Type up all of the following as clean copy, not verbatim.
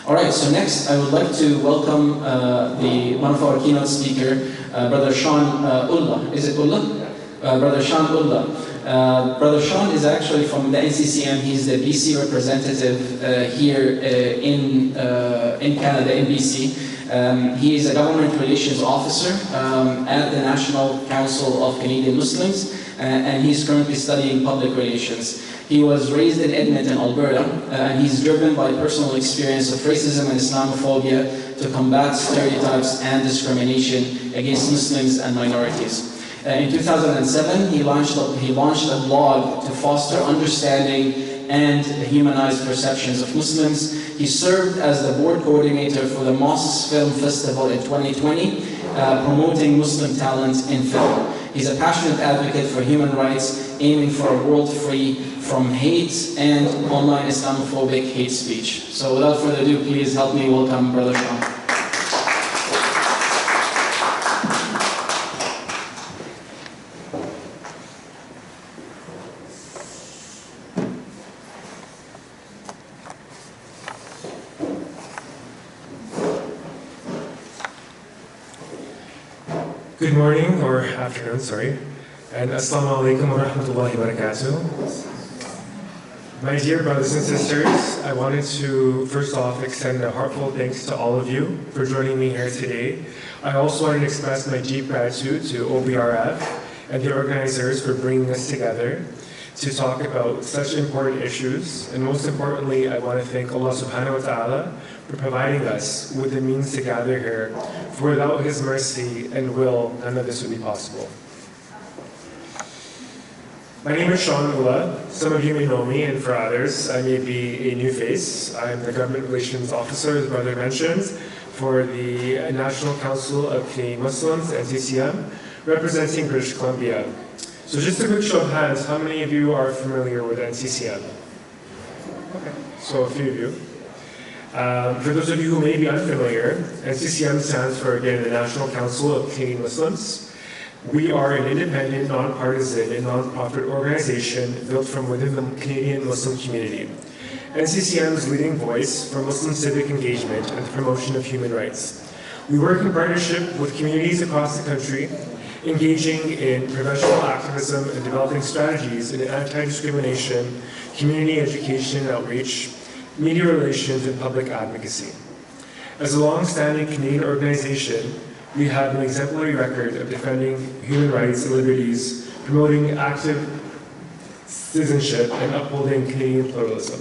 All right, so next I would like to welcome one of our keynote speaker, Brother Shawn Ullah. Is it Ullah? Brother Shawn Ullah. Brother Shawn is actually from the NCCM. He's the BC representative here in Canada, in BC. He is a government relations officer at the National Council of Canadian Muslims, and he's currently studying public relations. He was raised in Edmonton, Alberta, and he's driven by personal experience of racism and Islamophobia to combat stereotypes and discrimination against Muslims and minorities. In 2007, he launched a blog to foster understanding and humanize perceptions of Muslims. He served as the board coordinator for the Mosques Film Festival in 2020, promoting Muslim talent in film. He's a passionate advocate for human rights, aiming for a world free from hate and online Islamophobic hate speech. So without further ado, please help me welcome Brother Shawn. Good morning, or afternoon, sorry, and Assalamu alaikum wa rahmatullahi wa barakatuh. My dear brothers and sisters, I wanted to first off extend a heartfelt thanks to all of you for joining me here today. I also wanted to express my deep gratitude to OBRF and the organizers for bringing us together to talk about such important issues. And most importantly, I want to thank Allah subhanahu wa ta'ala for providing us with the means to gather here, for without His mercy and will, none of this would be possible. My name is Shawn Ullah. Some of you may know me, and for others, I may be a new face. I'm the Government Relations Officer, as Brother mentioned, for the National Council of Canadian Muslims, NCCM, representing British Columbia. So just a quick show of hands, how many of you are familiar with NCCM? Okay, so a few of you. For those of you who may be unfamiliar, NCCM stands for, again, the National Council of Canadian Muslims. We are an independent, non-partisan, and non-profit organization built from within the Canadian Muslim community. NCCM's leading voice for Muslim civic engagement and the promotion of human rights. We work in partnership with communities across the country, engaging in professional activism and developing strategies in anti-discrimination, community education and outreach, media relations, and public advocacy. As a long-standing Canadian organization, we have an exemplary record of defending human rights and liberties, promoting active citizenship, and upholding Canadian pluralism.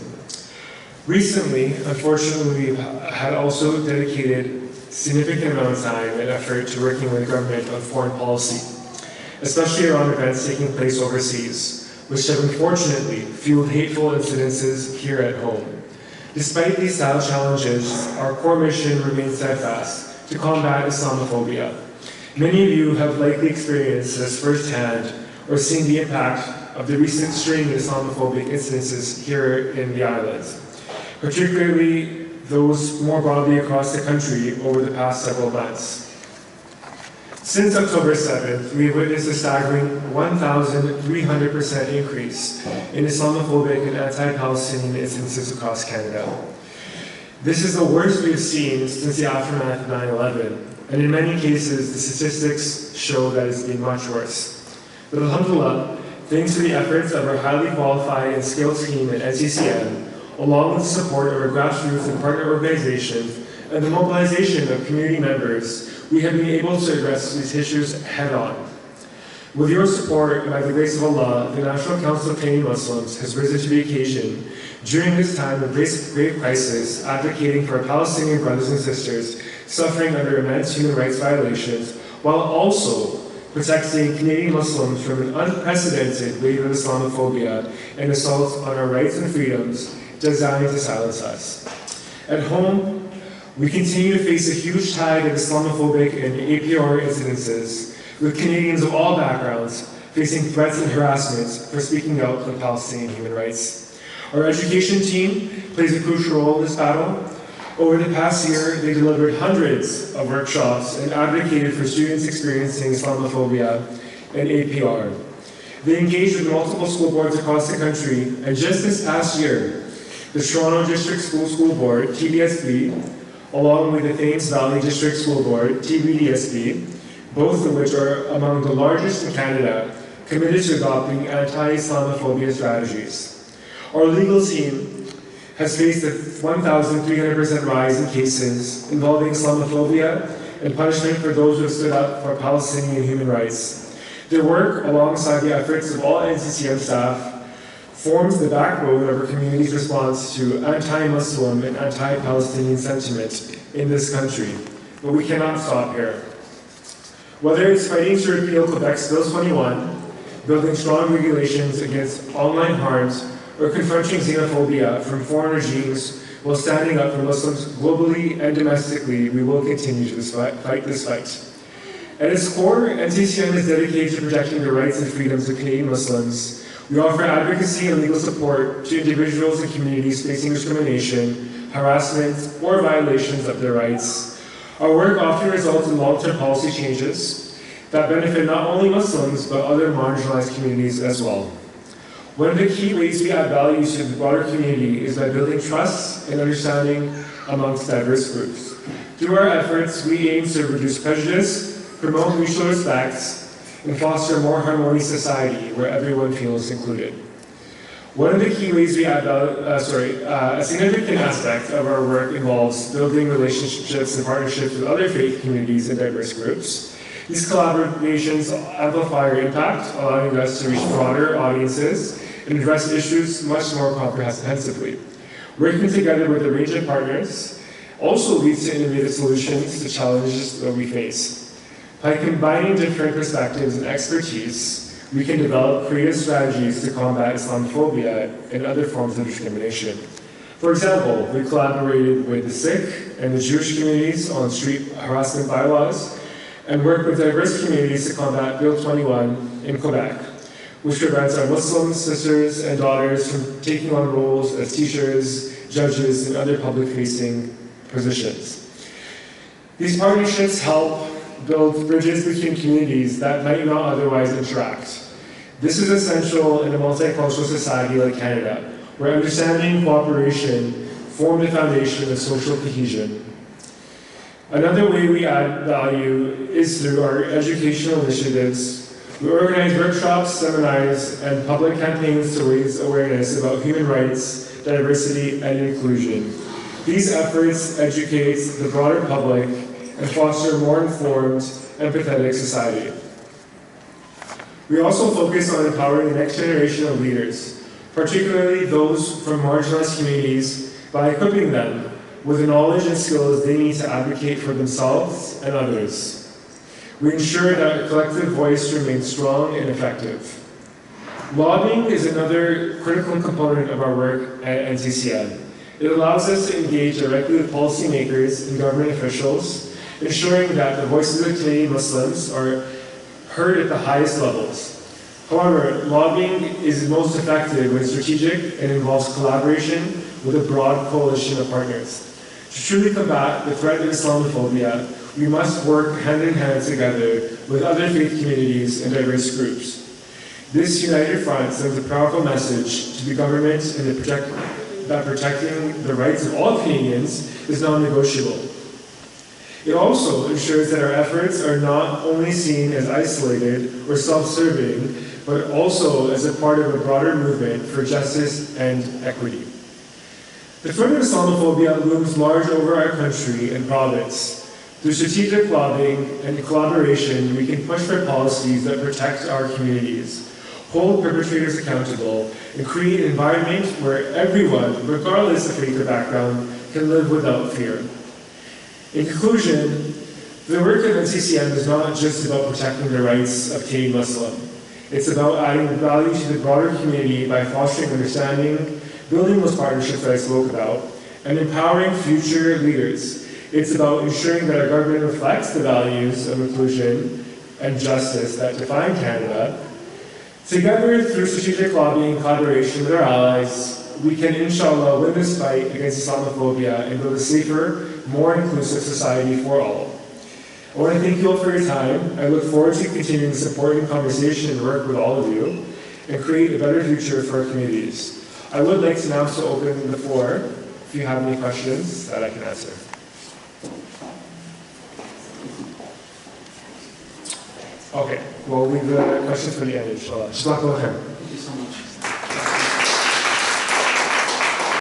Recently, unfortunately, we've had also dedicated significant amount of time and effort to working with the government on foreign policy, especially around events taking place overseas, which have unfortunately fueled hateful incidences here at home. Despite these style challenges, our core mission remains steadfast: to combat Islamophobia. Many of you have likely experienced this firsthand or seen the impact of the recent string of Islamophobic incidences here in the islands, particularly those more broadly across the country over the past several months. Since October 7th, we have witnessed a staggering 1,300% increase in Islamophobic and anti-Palestinian instances across Canada. This is the worst we have seen since the aftermath of 9/11, and in many cases, the statistics show that it's been much worse. But alhamdulillah, thanks to the efforts of our highly qualified and skilled team at NCCM, along with the support of our grassroots and partner organizations, and the mobilization of community members, we have been able to address these issues head-on. With your support, and by the grace of Allah, the National Council of Canadian Muslims has risen to the occasion during this time of grave crisis, advocating for our Palestinian brothers and sisters suffering under immense human rights violations, while also protecting Canadian Muslims from an unprecedented wave of Islamophobia and assaults on our rights and freedoms designed to silence us. At home, we continue to face a huge tide of Islamophobic and APR incidences, with Canadians of all backgrounds facing threats and harassments for speaking out on Palestinian human rights. Our education team plays a crucial role in this battle. Over the past year, they delivered hundreds of workshops and advocated for students experiencing Islamophobia and APR. They engaged with multiple school boards across the country, and just this past year, the Toronto District School Board, TDSB, along with the Thames Valley District School Board, TVDSB, both of which are among the largest in Canada, committed to adopting anti-Islamophobia strategies. Our legal team has faced a 1,300% rise in cases involving Islamophobia and punishment for those who have stood up for Palestinian human rights. Their work, alongside the efforts of all NCCM staff, forms the backbone of our community's response to anti-Muslim and anti-Palestinian sentiment in this country. But we cannot stop here. Whether it's fighting to repeal Quebec's Bill 21, building strong regulations against online harms, or confronting xenophobia from foreign regimes while standing up for Muslims globally and domestically, we will continue to fight this fight. At its core, NCCM is dedicated to protecting the rights and freedoms of Canadian Muslims. We offer advocacy and legal support to individuals and communities facing discrimination, harassment, or violations of their rights. Our work often results in long-term policy changes that benefit not only Muslims, but other marginalized communities as well. One of the key ways we add value to the broader community is by building trust and understanding amongst diverse groups. Through our efforts, we aim to reduce prejudice, promote mutual respect, and foster a more harmonious society where everyone feels included. One of the key ways we add a significant aspect of our work involves building relationships and partnerships with other faith communities and diverse groups. These collaborations amplify our impact, allowing us to reach broader audiences and address issues much more comprehensively. Working together with a range of partners also leads to innovative solutions to challenges that we face. By combining different perspectives and expertise, we can develop creative strategies to combat Islamophobia and other forms of discrimination. For example, we collaborated with the Sikh and the Jewish communities on street harassment bylaws and worked with diverse communities to combat Bill 21 in Quebec, which prevents our Muslim sisters and daughters from taking on roles as teachers, judges, and other public-facing positions. These partnerships help build bridges between communities that might not otherwise interact. This is essential in a multicultural society like Canada, where understanding and cooperation form the foundation of social cohesion. Another way we add value is through our educational initiatives. We organize workshops, seminars, and public campaigns to raise awareness about human rights, diversity, and inclusion. These efforts educate the broader public and foster a more informed, empathetic society. We also focus on empowering the next generation of leaders, particularly those from marginalized communities, by equipping them with the knowledge and skills they need to advocate for themselves and others. We ensure that our collective voice remains strong and effective. Lobbying is another critical component of our work at NCCM. It allows us to engage directly with policymakers and government officials, ensuring that the voices of Canadian Muslims are heard at the highest levels. However, lobbying is most effective when strategic and involves collaboration with a broad coalition of partners. To truly combat the threat of Islamophobia, we must work hand in hand together with other faith communities and diverse groups. This united front sends a powerful message to the government that protecting the rights of all Canadians is non-negotiable. It also ensures that our efforts are not only seen as isolated or self-serving, but also as a part of a broader movement for justice and equity. The threat of Islamophobia looms large over our country and province. Through strategic lobbying and collaboration, we can push for policies that protect our communities, hold perpetrators accountable, and create an environment where everyone, regardless of faith or background, can live without fear. In conclusion, the work of NCCM is not just about protecting the rights of Canadian Muslim. It's about adding value to the broader community by fostering understanding, building those partnerships that I spoke about, and empowering future leaders. It's about ensuring that our government reflects the values of inclusion and justice that define Canada. Together, through strategic lobbying and collaboration with our allies, we can, inshallah, win this fight against Islamophobia and build a safer, more inclusive society for all. I want to thank you all for your time. I look forward to continuing this important conversation and work with all of you and create a better future for our communities. I would like to now open the floor if you have any questions that I can answer. Okay, well, we've questions for the end, inshallah. Jazakallah khair.